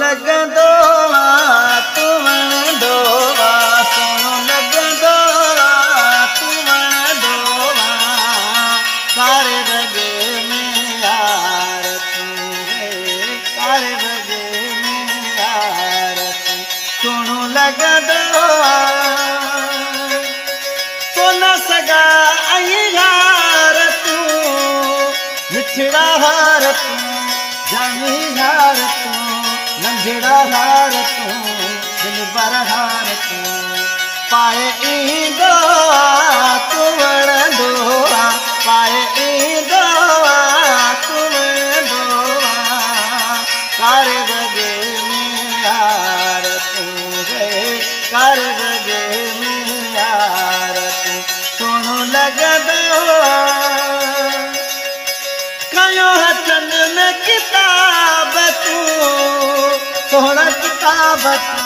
लगंदो तूं वणंदो सुहिणो लगंदो तूं वणंदो कारे वॻे में यार तूं कारे वॻे में यार तूं सुहिणो लगंदो तो न सघा ऐं यार तूं मिठड़ा हार तूं जानी हार तूं नंढड़ा हार तूं दिल भर हार तूं पाए ईंदो तूं वणंदो पाए ईंदो तूं वणंदो कारे वॻे में यार तूं कारे वॻे में यार तूं सुहिणो लगंदो कयो हथनि में किताब तूं सोहणा किताब तूं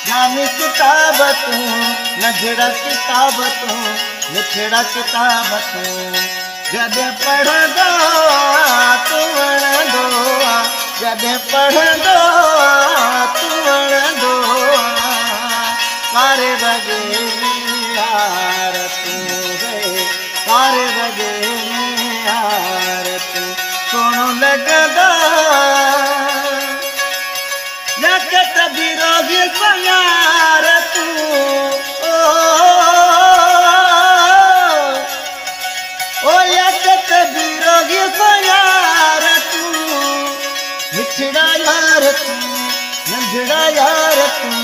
जानी किताब तूं नंढड़ा किताब तूं मिठड़ा किताब तूं जॾहिं पढ़ंदो तूं वणंदो जॾहिं पढ़ंदो तूं वणंदो कारे वॻे में यार तूं कारे वॻे में यार तूं सुहिणो लगंदो जगत बिरोगी यार तूं ओ जगत बिरोगी यार तूं मिठड़ा यार तूं नंढड़ा यार तूं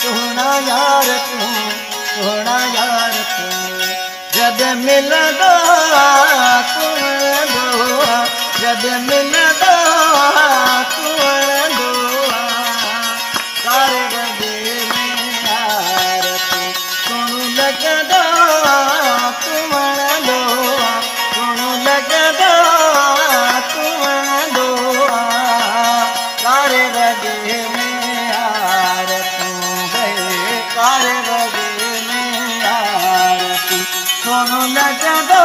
सुहिणा यार तूं सुहिणा यार तूं जॾहिं मिलंदो तूं वणंदो जॾहिं मिलंदो तूं वणंदो कारे वॻे में यार तूं सुहिणो लगंदो तूं वणंदो सुहिणो लगंदो तूं वणंदो कारे वॻे में यार तूं कारे वॻे में यार तूं सुहिणो लगंदो